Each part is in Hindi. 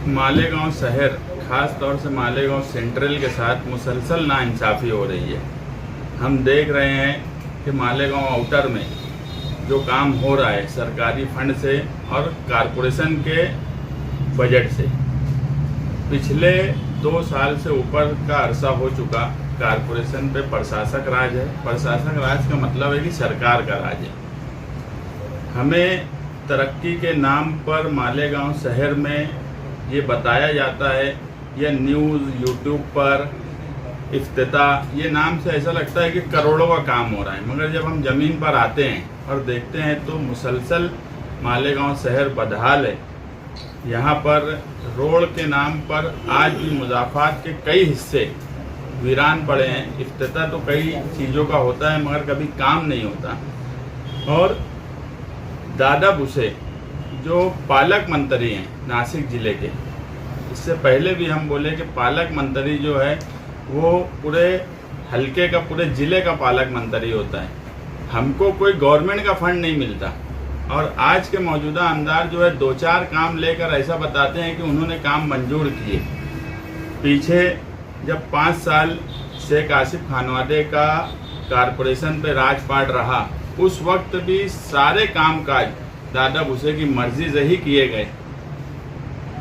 मालेगांव शहर, खास तौर से मालेगांव सेंट्रल के साथ मुसलसल नाइंसाफ़ी हो रही है। हम देख रहे हैं कि मालेगांव आउटर में जो काम हो रहा है सरकारी फंड से और कारपोरेशन के बजट से, पिछले 2 साल से ऊपर का अरसा हो चुका कारपोरेशन पे प्रशासक राज है। प्रशासक राज का मतलब है कि सरकार का राज है। हमें तरक्की के नाम पर मालेगांव शहर में ये बताया जाता है, या न्यूज़ यूट्यूब पर इफ्तिताह ये नाम से ऐसा लगता है कि करोड़ों का काम हो रहा है, मगर जब हम ज़मीन पर आते हैं और देखते हैं तो मुसलसल मालेगांव शहर बदहाल है। यहाँ पर रोड के नाम पर आज भी मुज़ाफ़ात के कई हिस्से वीरान पड़े हैं। इफ्तिताह तो कई चीज़ों का होता है मगर कभी काम नहीं होता। और दादा भुसे जो पालक मंत्री हैं नासिक ज़िले के, इससे पहले भी हम बोले कि पालक मंत्री जो है वो पूरे हलके का, पूरे ज़िले का पालक मंत्री होता है। हमको कोई गवर्नमेंट का फंड नहीं मिलता। और आज के मौजूदा आमदार जो है 2-4 काम लेकर ऐसा बताते हैं कि उन्होंने काम मंजूर किए। पीछे जब 5 साल शेख आसिफ खानवादे का कारपोरेशन पे राजपाट रहा, उस वक्त भी सारे कामकाज दादा भुसे की मर्जी से ही किए गए।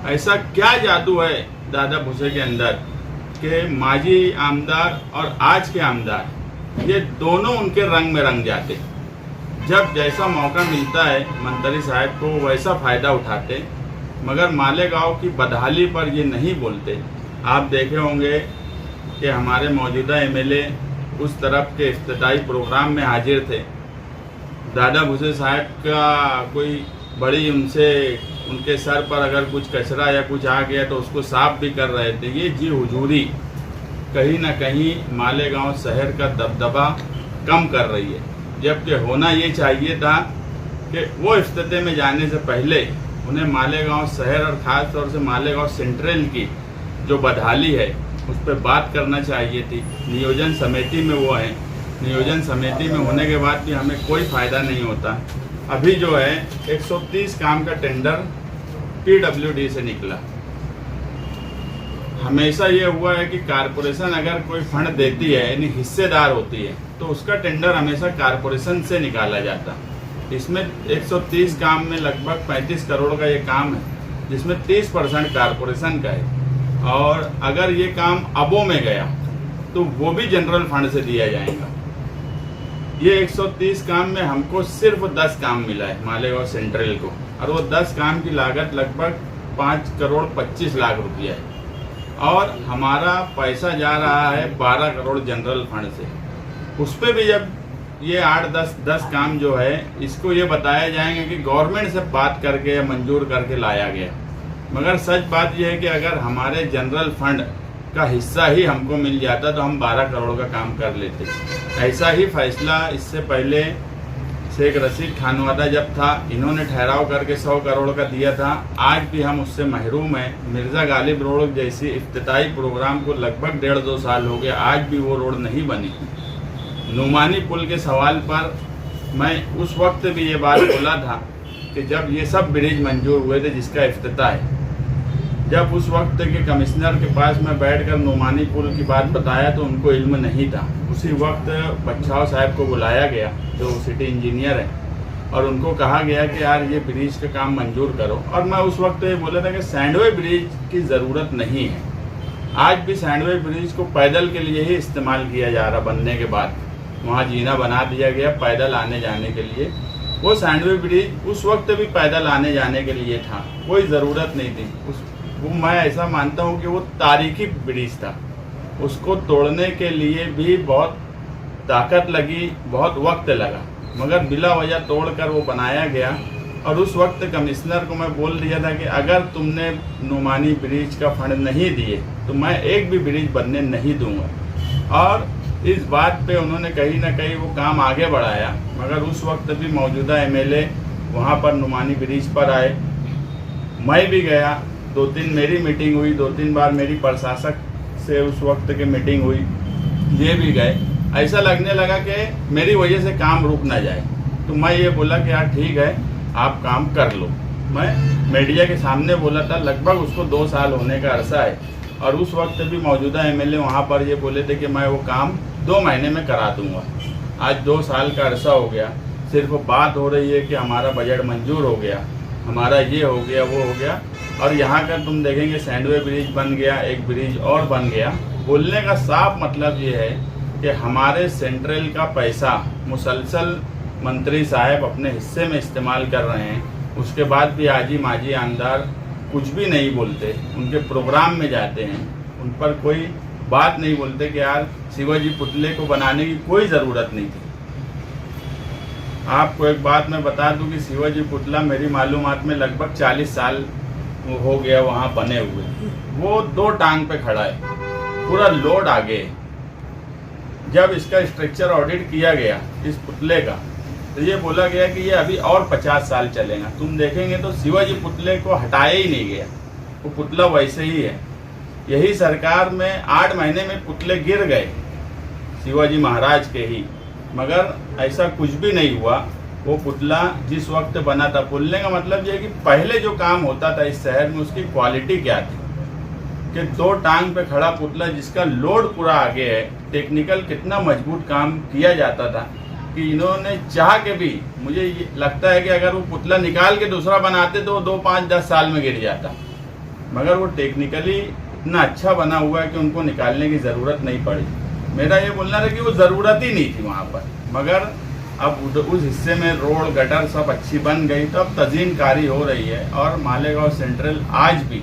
ऐसा क्या जादू है दादा भुसे के अंदर कि माजी आमदार और आज के आमदार ये दोनों उनके रंग में रंग जाते। जब जैसा मौका मिलता है मंत्री साहब को वैसा फ़ायदा उठाते, मगर मालेगांव की बदहाली पर ये नहीं बोलते। आप देखे होंगे कि हमारे मौजूदा एमएलए उस तरफ के इफ्तिताई प्रोग्राम में हाजिर थे। दादा भुसे साहब का कोई बड़ी उनके सर पर अगर कुछ कचरा या कुछ आ गया तो उसको साफ भी कर रहे थे। ये जी हुजूरी कहीं ना कहीं मालेगांव शहर का दबदबा कम कर रही है, जबकि होना ये चाहिए था कि वो इफ्तिताह में जाने से पहले उन्हें मालेगांव शहर और ख़ास तौर से मालेगांव सेंट्रल की जो बदहाली है उस पर बात करना चाहिए थी। नियोजन समिति में वो हैं, नियोजन समिति में होने के बाद भी हमें कोई फ़ायदा नहीं होता। अभी जो है 130 काम का टेंडर PWD से निकला। हमेशा ये हुआ है कि कारपोरेशन अगर कोई फंड देती है यानी हिस्सेदार होती है तो उसका टेंडर हमेशा कारपोरेशन से निकाला जाता। इसमें 130 काम में लगभग 35 करोड़ का ये काम है, जिसमें 30% कारपोरेशन का है। और अगर ये काम अबों में गया तो वो भी जनरल फंड से दिया जाएगा। ये 130 काम में हमको सिर्फ 10 काम मिला है मालेगांव सेंट्रल को, और वो 10 काम की लागत लगभग 5 करोड़ 25 लाख रुपया है। और हमारा पैसा जा रहा है 12 करोड़ जनरल फंड से। उस पर भी जब ये 8-10 काम जो है इसको ये बताया जाएंगे कि गवर्नमेंट से बात करके या मंजूर करके लाया गया, मगर सच बात यह है कि अगर हमारे जनरल फंड का हिस्सा ही हमको मिल जाता तो हम 12 करोड़ का काम कर लेते। ऐसा ही फैसला इससे पहले शेख रशीद खानवादा जब था, इन्होंने ठहराव करके 100 करोड़ का दिया था। आज भी हम उससे महरूम हैं। मिर्ज़ा गालिब रोड जैसी इफ्तिताई प्रोग्राम को लगभग 1.5-2 साल हो गया, आज भी वो रोड नहीं बनी। नुमानी पुल के सवाल पर मैं उस वक्त भी ये बात बोला था कि जब ये सब ब्रिज मंजूर हुए थे जिसका इफ्तिताह है, जब उस वक्त के कमिश्नर के पास मैं बैठकर नुमानी पुल की बात बताया तो उनको इल्म नहीं था। उसी वक्त बच्चाओ साहब को बुलाया गया जो सिटी इंजीनियर है, और उनको कहा गया कि यार ये ब्रिज का काम मंजूर करो। और मैं उस वक्त ये बोला था कि सैंडवे ब्रिज की ज़रूरत नहीं है। आज भी सैंडवे ब्रिज को पैदल के लिए ही इस्तेमाल किया जा रहा। बनने के बाद वहाँ जीना बना दिया गया पैदल आने जाने के लिए। वो सैंडवे ब्रिज उस वक्त भी पैदल आने जाने के लिए था, कोई ज़रूरत नहीं थी। वो मैं ऐसा मानता हूँ कि वो तारीखी ब्रिज था, उसको तोड़ने के लिए भी बहुत ताकत लगी, बहुत वक्त लगा, मगर बिला वजह तोड़कर वो बनाया गया। और उस वक्त कमिश्नर को मैं बोल दिया था कि अगर तुमने नुमानी ब्रिज का फंड नहीं दिए तो मैं एक भी ब्रिज बनने नहीं दूंगा। और इस बात पे उन्होंने कहीं ना कहीं वो काम आगे बढ़ाया, मगर उस वक्त भी मौजूदा एमएलए वहाँ पर नुमानी ब्रिज पर आए। मैं भी गया, 2-3 मेरी मीटिंग हुई, 2-3 बार मेरी प्रशासक से उस वक्त की मीटिंग हुई, ये भी गए। ऐसा लगने लगा कि मेरी वजह से काम रुक ना जाए। तो मैं ये बोला कि यार ठीक है, आप काम कर लो। मैं मीडिया के सामने बोला था, लगभग उसको 2 साल होने का अरसा है। और उस वक्त भी मौजूदा एमएलए वहाँ पर ये बोले थे कि मैं वो काम 2 महीने में करा दूँगा। आज 2 साल का अरसा हो गया, सिर्फ बात हो रही है कि हमारा बजट मंजूर हो गया, हमारा ये हो गया, वो हो गया। और यहाँ का तुम देखेंगे सैंडवे ब्रिज बन गया, एक ब्रिज और बन गया। बोलने का साफ मतलब ये है कि हमारे सेंट्रल का पैसा मुसलसल मंत्री साहब अपने हिस्से में इस्तेमाल कर रहे हैं। उसके बाद भी आजी माजी आमदार कुछ भी नहीं बोलते, उनके प्रोग्राम में जाते हैं, उन पर कोई बात नहीं बोलते कि यार शिवाजी पुतले को बनाने की कोई ज़रूरत नहीं थी। आपको एक बात मैं बता दूं कि शिवाजी पुतला मेरी मालूमात में लगभग 40 साल हो गया वहाँ बने हुए। वो 2 टांग पे खड़ा है, पूरा लोड आगे। जब इसका स्ट्रक्चर ऑडिट किया गया इस पुतले का, तो ये बोला गया कि ये अभी और 50 साल चलेगा। तुम देखेंगे तो शिवाजी पुतले को हटाया ही नहीं गया, वो पुतला वैसे ही है। यही सरकार में 8 महीने में पुतले गिर गए शिवाजी महाराज के ही, मगर ऐसा कुछ भी नहीं हुआ। वो पुतला जिस वक्त बना था, बोलने का मतलब ये है कि पहले जो काम होता था इस शहर में उसकी क्वालिटी क्या थी कि 2 टांग पे खड़ा पुतला जिसका लोड पूरा आगे है, टेक्निकल कितना मजबूत काम किया जाता था कि इन्होंने चाह के भी, मुझे ये लगता है कि अगर वो पुतला निकाल के दूसरा बनाते तो 2, 5, 10 साल में गिर जाता, मगर वो टेक्निकली इतना अच्छा बना हुआ है कि उनको निकालने की ज़रूरत नहीं पड़ी। मेरा ये बोलना था कि वो ज़रूरत ही नहीं थी वहाँ पर, मगर अब उस हिस्से में रोड गटर सब अच्छी बन गई तो अब तज़ीनकारी हो रही है। और मालेगांव सेंट्रल आज भी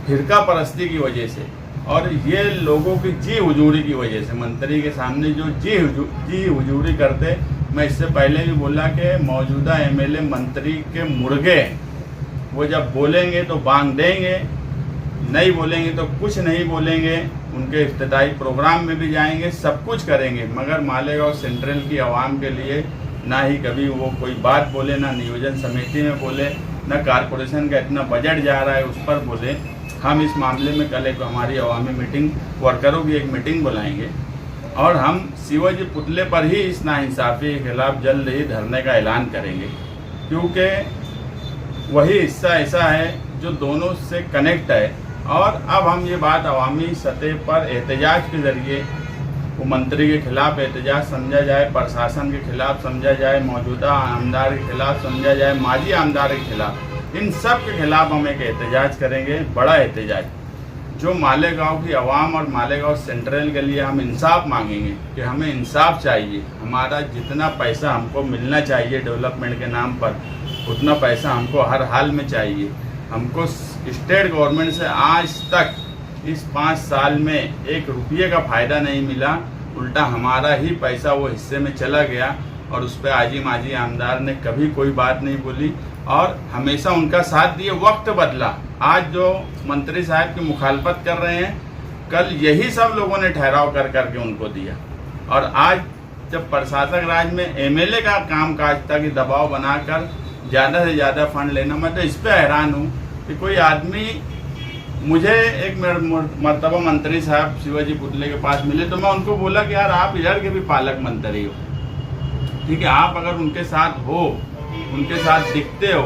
फिरका परस्ती की वजह से और ये लोगों की जी हुजूरी की वजह से, मंत्री के सामने जो जी हुजूरी करते, मैं इससे पहले भी बोला कि मौजूदा एमएलए मंत्री के मुर्गे, वो जब बोलेंगे तो बांग देंगे, नहीं बोलेंगे तो कुछ नहीं बोलेंगे। उनके इफ्तिताई प्रोग्राम में भी जाएंगे, सब कुछ करेंगे, मगर मालेगांव सेंट्रल की आवाम के लिए ना ही कभी वो कोई बात बोले, ना नियोजन समिति में बोले, ना कारपोरेशन का इतना बजट जा रहा है उस पर बोले। हम इस मामले में कल एक हमारी अवामी मीटिंग, वर्करों की एक मीटिंग बुलाएंगे और हम शिवाजी पुतले पर ही इस नाइंसाफ़ी के खिलाफ जल्द ही धरने का ऐलान करेंगे, क्योंकि वही हिस्सा ऐसा है जो दोनों से कनेक्ट है। और अब हम ये बात अवामी सतह पर एहतजाज के ज़रिए, वो मंत्री के खिलाफ एहतजाज समझा जाए, प्रशासन के खिलाफ समझा जाए, मौजूदा आमदार के खिलाफ समझा जाए, माजी आमदार के खिलाफ, इन सब के खिलाफ हम एक एहतजाज करेंगे, बड़ा एहतजाज, जो मालेगांव की आवाम और मालेगांव सेंट्रल के लिए हम इंसाफ मांगेंगे कि हमें इंसाफ चाहिए। हमारा जितना पैसा हमको मिलना चाहिए डेवलपमेंट के नाम पर, उतना पैसा हमको हर हाल में चाहिए। हमको स्टेट गवर्नमेंट से आज तक इस 5 साल में 1 रुपये का फ़ायदा नहीं मिला, उल्टा हमारा ही पैसा वो हिस्से में चला गया और उस पर आजी माजी आमदार ने कभी कोई बात नहीं बोली और हमेशा उनका साथ दिए। वक्त बदला, आज जो मंत्री साहब की मुखालफत कर रहे हैं, कल यही सब लोगों ने ठहराव कर करके उनको दिया। और आज जब प्रशासक राज में एमएलए का काम काज था कि दबाव बनाकर ज़्यादा से ज़्यादा फंड लेना, मैं तो इस पर हैरान हूँ कि कोई आदमी, मुझे एक मर्तबा मंत्री साहब शिवाजी पुतले के पास मिले तो मैं उनको बोला कि यार आप इधर के भी पालक मंत्री हो, ठीक है, आप अगर उनके साथ हो, उनके साथ दिखते हो,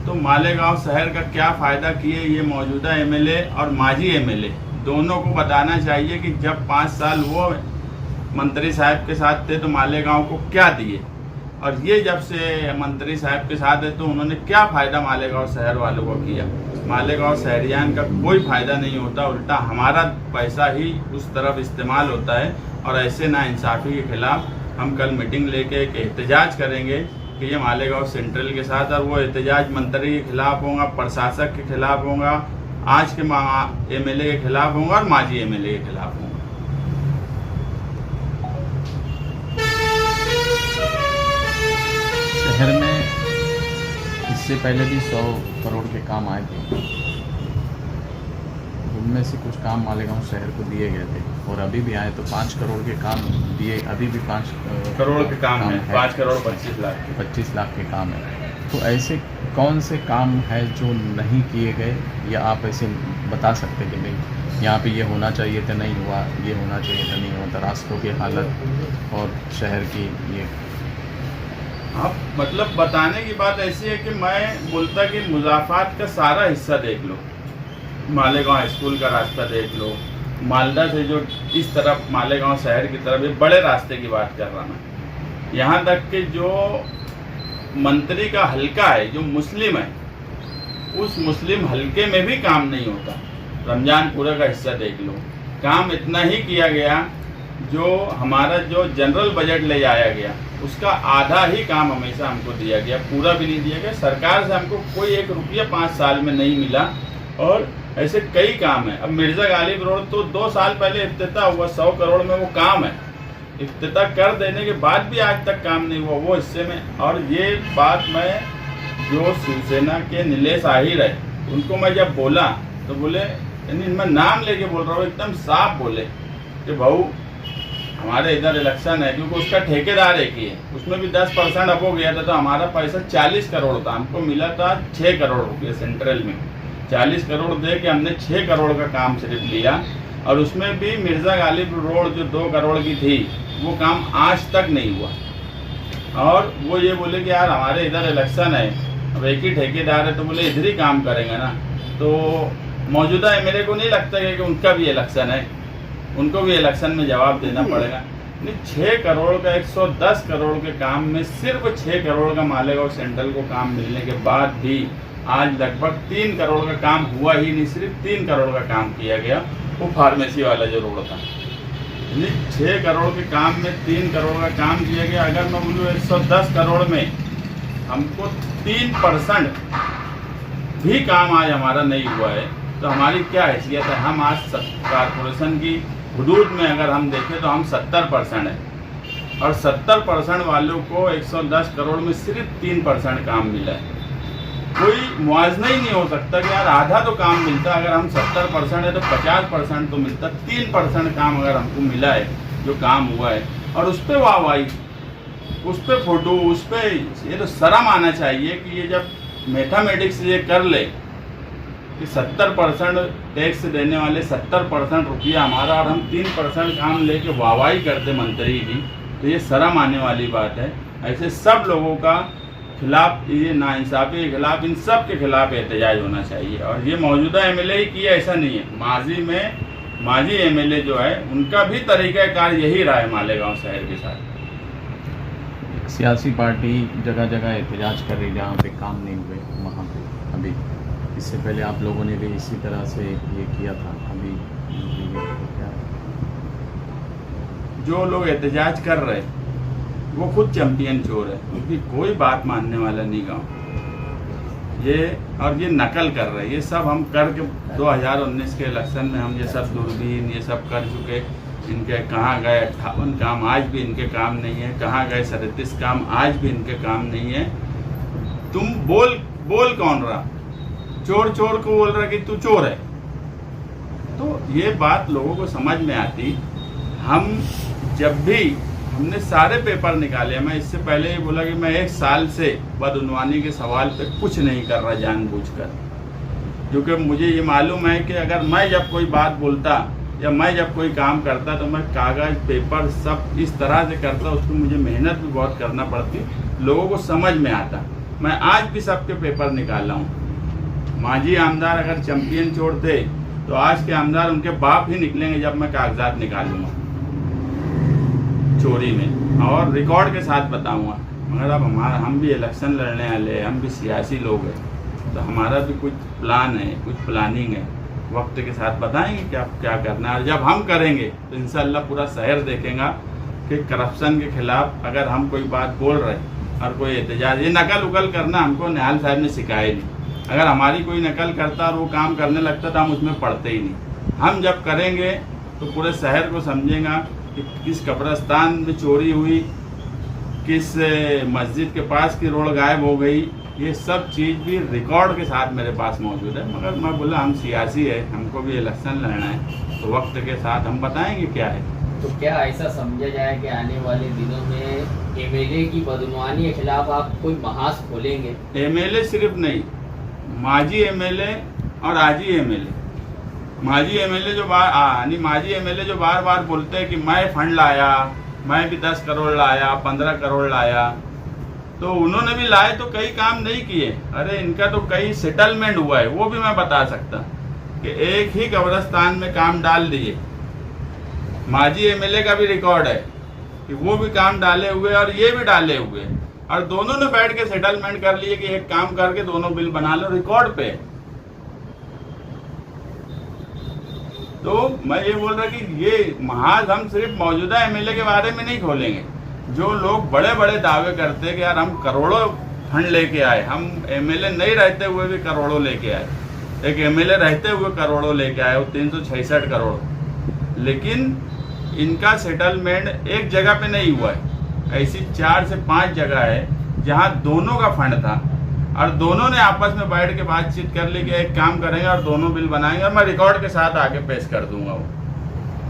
तो मालेगांव शहर का क्या फ़ायदा किए ये मौजूदा एमएलए और माजी एमएलए दोनों को बताना चाहिए कि जब 5 साल वो मंत्री साहब के साथ थे तो मालेगांव को क्या दिए, और ये जब से मंत्री साहब के साथ है तो उन्होंने क्या फ़ायदा मालेगांव शहर वालों को किया। मालेगांव शहरियान का कोई फ़ायदा नहीं होता, उल्टा हमारा पैसा ही उस तरफ इस्तेमाल होता है। और ऐसे नाइंसाफ़ी के खिलाफ हम कल मीटिंग लेके एक एहतजाज करेंगे कि ये मालेगांव सेंट्रल के साथ, और वो एहतजाज मंत्री के खिलाफ होगा, प्रशासक के खिलाफ होगा, आज के एमएलए के खिलाफ होगा और माजी एमएलए के खिलाफ होगा। शहर में इससे पहले भी 100 करोड़ के काम आए थे, उनमें से कुछ काम मालेगांव शहर को दिए गए थे और अभी भी आए तो 5 करोड़ के काम दिए, अभी भी 5 करोड़ के काम है, 5 करोड़ 25 लाख के काम है। तो ऐसे कौन से काम है जो नहीं किए गए, या आप ऐसे बता सकते कि भाई यहाँ पे ये होना चाहिए था नहीं हुआ, ये होना चाहिए था नहीं हुआ, तो रास्तों की हालत और शहर की ये। अब मतलब बताने की बात ऐसी है कि मैं बोलता कि मुज़ाफ़ात का सारा हिस्सा देख लो, मालेगांव स्कूल का रास्ता देख लो, मालदा से जो इस तरफ मालेगांव शहर की तरफ ये बड़े रास्ते की बात कर रहा मैं, यहाँ तक कि जो मंत्री का हलका है जो मुस्लिम है, उस मुस्लिम हलके में भी काम नहीं होता। रमजानपुरा का हिस्सा देख लो, काम इतना ही किया गया, जो हमारा जो जनरल बजट ले जाया गया उसका आधा ही काम हमेशा हमको दिया गया, पूरा भी नहीं दिया गया। सरकार से हमको कोई 1 रुपया 5 साल में नहीं मिला। और ऐसे कई काम है। अब मिर्ज़ा गालिब रोड तो 2 साल पहले इफ्तिताह हुआ, 100 करोड़ में वो काम है, इफ्तिताह कर देने के बाद भी आज तक काम नहीं हुआ वो हिस्से में। और ये बात मैं जो शिवसेना के नीलेश आहिर है उनको मैं जब बोला तो बोले, यानी मैं नाम लेके बोल रहा हूँ, एकदम साफ बोले कि भाऊ हमारे इधर इलेक्शन है, क्योंकि उसका ठेकेदार एक ही है, उसमें भी 10% अब हो गया था, तो हमारा पैसा 40 करोड़ था, हमको मिला था 6 करोड़ रुपये सेंट्रल में। 40 करोड़ दे के हमने 6 करोड़ का काम सिर्फ लिया, और उसमें भी मिर्ज़ा गालिब रोड जो 2 करोड़ की थी वो काम आज तक नहीं हुआ। और वो ये बोले कि यार हमारे इधर इलेक्शन है, अब एक ही ठेकेदार है, तो बोले इधर ही काम करेंगे ना। तो मौजूदा एमएलए को नहीं लगता है कि उनका भी इलेक्शन है, उनको भी इलेक्शन में जवाब देना पड़ेगा। नहीं, 6 करोड़ का 110 करोड़ के काम में सिर्फ 6 करोड़ का मालेगांव सेंट्रल को काम मिलने के बाद भी आज लगभग 3 करोड़ का काम हुआ ही नहीं, सिर्फ 3 करोड़ का काम किया गया, वो फार्मेसी वाला जो रोड था। 6 करोड़ के काम में 3 करोड़ का काम किया गया। अगर मैं बोलूँ 110 करोड़ में हमको 3% भी काम आज हमारा नहीं हुआ है, तो हमारी क्या हैसियत है। हम आज कारपोरेशन की हुदूद में अगर हम देखें तो हम 70% है, और 70% वालों को 110 करोड़ में सिर्फ 3% काम मिला है। कोई मुआवजा ही नहीं हो सकता कि यार आधा तो काम मिलता, अगर हम 70% है तो 50% तो मिलता। 3% काम अगर हमको मिला है जो काम हुआ है, और उस पर वाहवाही, उस पर फोटो, उस पर ये तो शर्म आना चाहिए कि ये जब मैथमेटिक्स ये कर ले कि 70% टैक्स देने वाले 70% रुपया हमारा, और हम 3% काम लेके वाहवाही करते मंत्री की, तो ये शर्म आने वाली बात है। ऐसे सब लोगों का खिलाफ, ये नाइंसाफ़ी के खिलाफ, इन सब के खिलाफ एहतजाज होना चाहिए। और ये मौजूदा एमएलए ही किया, ऐसा नहीं है, माजी एमएलए जो है उनका भी तरीक़ाकार यही रहा है मालेगांव शहर के साथ। सियासी पार्टी जगह जगह एहतजाज कर रही, जहाँ पे काम नहीं हुए वहाँ पे। अभी इससे पहले आप लोगों ने भी इसी तरह से ये किया था। अभी क्या जो लोग एहतजाज कर रहे वो खुद चैंपियन चोर है, उनकी कोई बात मानने वाला नहीं गाँव ये, और ये नकल कर रहे। ये सब हम करके 2019 के इलेक्शन में हम ये सब दूरबीन ये सब कर चुके। इनके कहाँ गए 58 काम, आज भी इनके काम नहीं है। कहाँ गए 37 काम, आज भी इनके काम नहीं है। तुम बोल कौन रहा? चोर चोर को बोल रहा कि तू चोर है। तो ये बात लोगों को समझ में आती। हम जब भी हमने सारे पेपर निकाले, मैं इससे पहले ही बोला कि मैं 1 साल से बदउनवानी के सवाल पे कुछ नहीं कर रहा जानबूझकर, क्योंकि मुझे ये मालूम है कि अगर मैं जब कोई बात बोलता या मैं जब कोई काम करता तो मैं कागज़ पेपर सब इस तरह से करता, उसको मुझे मेहनत भी बहुत करना पड़ती, लोगों को समझ में आता। मैं आज भी सबके पेपर निकाला हूँ। माजी आमदार अगर चैंपियन चोर थे तो आज के आमदार उनके बाप ही निकलेंगे जब मैं कागजात निकालूंगा चोरी में, और रिकॉर्ड के साथ बताऊंगा। मगर अब हम भी इलेक्शन लड़ने वाले हैं, हम भी सियासी लोग हैं, तो हमारा भी कुछ प्लान है, कुछ प्लानिंग है। वक्त के साथ बताएंगे क्या करना है। जब हम करेंगे तो इंशाअल्लाह पूरा शहर देखेगा कि करप्शन के खिलाफ अगर हम कोई बात बोल रहे और कोई एहतजाज, ये नकल उकल करना हमको निहाल साहब ने सिखाया नहीं। अगर हमारी कोई नकल करता और वो काम करने लगता तो हम उसमें पढ़ते ही नहीं। हम जब करेंगे तो पूरे शहर को समझेगा कि किस कब्रिस्तान में चोरी हुई, किस मस्जिद के पास की रोड गायब हो गई, ये सब चीज़ भी रिकॉर्ड के साथ मेरे पास मौजूद है। मगर मैं बोला हम सियासी है, हमको भी इलेक्शन लड़ना है, तो वक्त के साथ हम बताएंगे क्या है। तो क्या ऐसा समझा जाए कि आने वाले दिनों में एमएलए की बदनवानी के खिलाफ आप कोई महास खोलेंगे? एमएलए सिर्फ नहीं, माजी एमएलए और आजी एमएलए। माजी एमएलए जो बार बार बोलते हैं कि मैं फंड लाया, मैं भी 10 करोड़ लाया, 15 करोड़ लाया, तो उन्होंने भी लाए तो कई काम नहीं किए। अरे इनका तो कई सेटलमेंट हुआ है, वो भी मैं बता सकता कि एक ही कब्रिस्तान में काम डाल दिए। माजी एमएलए का भी रिकॉर्ड है कि वो भी काम डाले हुए और ये भी डाले हुए, और दोनों ने बैठ के सेटलमेंट कर लिए कि एक काम करके दोनों बिल बना लो, रिकॉर्ड पे। तो मैं ये बोल रहा कि ये महाज हम सिर्फ मौजूदा एमएलए के बारे में नहीं खोलेंगे। जो लोग बड़े बड़े दावे करते हैं कि यार हम करोड़ों फंड लेके आए, हम एमएलए नहीं रहते हुए भी करोड़ों लेके आए, एक एमएलए रहते हुए करोड़ों लेके आए, वो 366 करोड़, लेकिन इनका सेटलमेंट एक जगह पे नहीं हुआ है। ऐसी 4 से 5 जगह है जहां दोनों का फंड था और दोनों ने आपस में बैठ के बातचीत कर ली कि एक काम करेंगे और दोनों बिल बनाएंगे, और मैं रिकॉर्ड के साथ आगे पेश कर दूंगा वो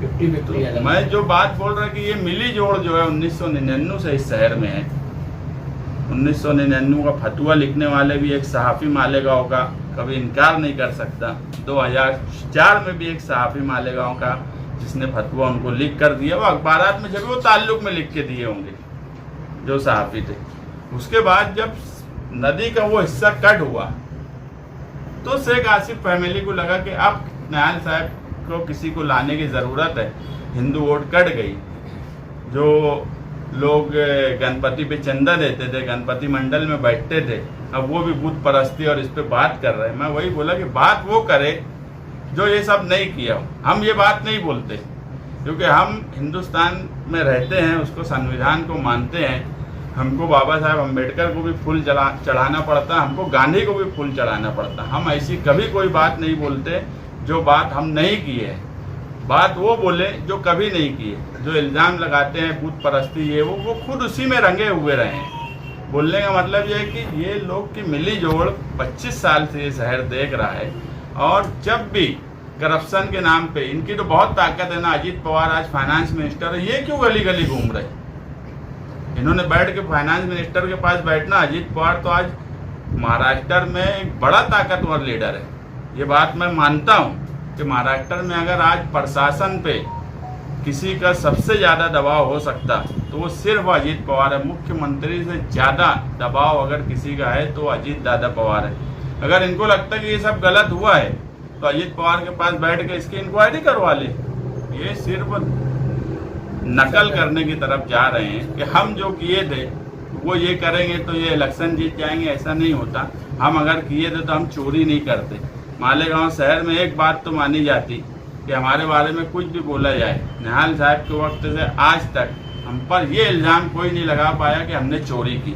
50-50। मैं जो बात बोल रहा कि ये मिली जोड़ जो है 1999 से इस शहर में है। 1999 का फतवा लिखने वाले भी एक सहाफ़ी मालेगांव का कभी इनकार नहीं कर सकता। 2004 में भी एक सहाफ़ी मालेगांव का जिसने फतवा उनको लिख कर दिया, वो अखबारात में जब वो ताल्लुक में लिख के दिए होंगे जो सहाफ़ी थे। उसके बाद जब नदी का वो हिस्सा कट हुआ तो शेख आसिफ फैमिली को लगा कि अब नयाल साहब को किसी को लाने की ज़रूरत है। हिंदू वोट कट गई, जो लोग गणपति पे चंदा देते थे, गणपति मंडल में बैठते थे, अब वो भी बुत परस्ती और इस पे बात कर रहे हैं। मैं वही बोला कि बात वो करे जो ये सब नहीं किया हो। हम ये बात नहीं बोलते क्योंकि हम हिंदुस्तान में रहते हैं, उसको संविधान को मानते हैं। हमको बाबा साहब अम्बेडकर को भी फूल चढ़ाना पड़ता, हमको गांधी को भी फूल चढ़ाना पड़ता। हम ऐसी कभी कोई बात नहीं बोलते जो बात हम नहीं किए हैं। बात वो बोले जो कभी नहीं किए। जो इल्ज़ाम लगाते हैं बुत परस्ती ये वो खुद उसी में रंगे हुए रहे हैं। बोलने का मतलब ये है कि ये लोग की मिली जोड़ 25 साल से ये शहर देख रहा है, और जब भी करप्शन के नाम पे इनकी तो बहुत ताकत है ना। अजीत पवार आज फाइनेंस मिनिस्टर है, ये क्यों गली गली घूम रहे? इन्होंने बैठ के फाइनेंस मिनिस्टर के पास बैठना। अजीत पवार तो आज महाराष्ट्र में एक बड़ा ताकतवर लीडर है, ये बात मैं मानता हूँ कि महाराष्ट्र में अगर आज प्रशासन पे किसी का सबसे ज़्यादा दबाव हो सकता तो वो सिर्फ अजीत पवार है। मुख्यमंत्री से ज़्यादा दबाव अगर किसी का है तो अजीत दादा पवार है। अगर इनको लगता है कि ये सब गलत हुआ है तो अजीत पवार के पास बैठ के इसकी इंक्वायरी करवा ले। ये सिर्फ नकल करने की तरफ जा रहे हैं कि हम जो किए थे वो ये करेंगे तो ये इलेक्शन जीत जाएंगे। ऐसा नहीं होता। हम अगर किए थे तो हम चोरी नहीं करते। मालेगांव शहर में एक बात तो मानी जाती कि हमारे बारे में कुछ भी बोला जाए, निहाल साहब के वक्त से आज तक हम पर ये इल्ज़ाम कोई नहीं लगा पाया कि हमने चोरी की,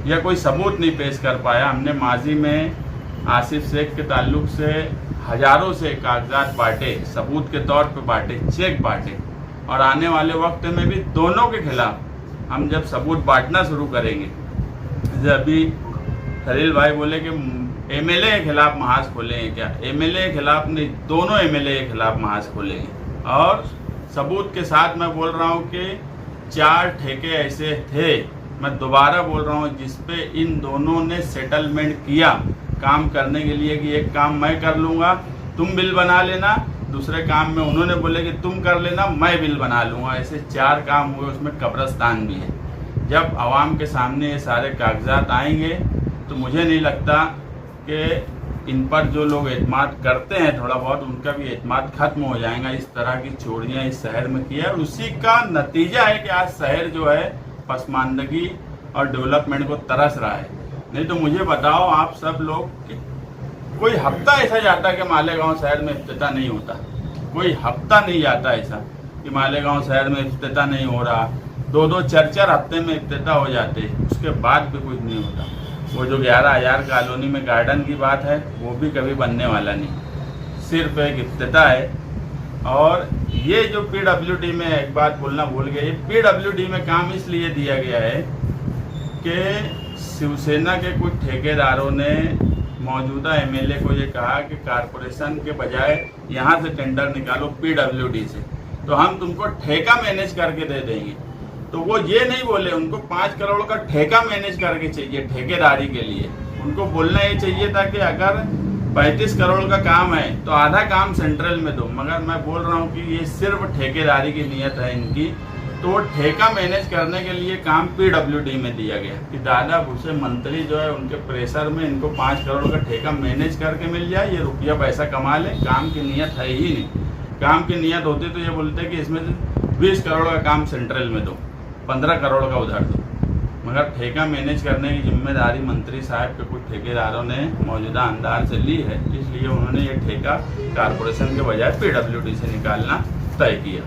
या कोई सबूत नहीं पेश कर पाया। हमने माजी में आसिफ शेख के ताल्लुक से हज़ारों से कागजात बांटे, सबूत के तौर पे बांटे, चेक बांटे, और आने वाले वक्त में भी दोनों के खिलाफ हम जब सबूत बांटना शुरू करेंगे, जैसे अभी खलील भाई बोले कि एमएलए के खिलाफ महाज खोलेंगे, क्या एमएलए के खिलाफ नहीं, दोनों एमएलए के खिलाफ महाज खोलेंगे। और सबूत के साथ मैं बोल रहा हूँ कि 4 ठेके ऐसे थे, मैं दोबारा बोल रहा हूँ, जिसपे इन दोनों ने सेटलमेंट किया काम करने के लिए कि एक काम मैं कर लूँगा, तुम बिल बना लेना। दूसरे काम में उन्होंने बोले कि तुम कर लेना, मैं बिल बना लूँगा। ऐसे 4 काम हुए, उसमें कब्रिस्तान भी है। जब आवाम के सामने ये सारे कागजात आएंगे तो मुझे नहीं लगता कि इन पर जो लोग एतमाद करते हैं थोड़ा बहुत, उनका भी एतमाद खत्म हो जाएगा। इस तरह की चोरियां इस शहर में की है, और उसी का नतीजा है कि आज शहर जो है पसमानदगी और डेवलपमेंट को तरस रहा है। नहीं तो मुझे बताओ आप सब लोग कि कोई हफ्ता ऐसा जाता कि मालेगांव शहर में इफ्तिताह नहीं होता। कोई हफ्ता नहीं जाता ऐसा कि मालेगांव शहर में इफ्तिताह नहीं हो रहा। 2-2 4-4 हफ्ते में इफ्तिताह हो जाते, उसके बाद भी कुछ नहीं होता। वो जो 11,000 कॉलोनी में गार्डन की बात है वो भी कभी बनने वाला नहीं, सिर्फ एक इफ्तिताह है। और ये जो PWD में एक बात बोलना भूल गया, ये PWD में काम इसलिए दिया गया है कि शिवसेना के कुछ ठेकेदारों ने मौजूदा एमएलए को ये कहा कि कारपोरेशन के बजाय यहाँ से टेंडर निकालो PWD से, तो हम तुमको ठेका मैनेज करके दे देंगे। तो वो ये नहीं बोले, उनको 5 करोड़ का ठेका मैनेज करके चाहिए ठेकेदारी के लिए। उनको बोलना ये चाहिए था कि अगर 35 करोड़ का काम है तो आधा काम सेंट्रल में दो। मगर मैं बोल रहा हूँ कि ये सिर्फ ठेकेदारी की नीयत है इनकी, तो वो ठेका मैनेज करने के लिए काम पीडब्ल्यूडी में दिया गया कि दादा भूसे मंत्री जो है उनके प्रेशर में इनको 5 करोड़ का ठेका मैनेज करके मिल जाए, ये रुपया पैसा कमा ले। काम की नियत है ही नहीं। काम की नियत होती तो ये बोलते कि इसमें से 20 करोड़ का काम सेंट्रल में दो, 15 करोड़ का उधार दो। मगर ठेका मैनेज करने की जिम्मेदारी मंत्री साहब के कुछ ठेकेदारों ने मौजूदा अंदाज से ली है, इसलिए उन्होंने ये ठेका कारपोरेशन के बजाय पीडब्ल्यूडी से निकालना तय किया।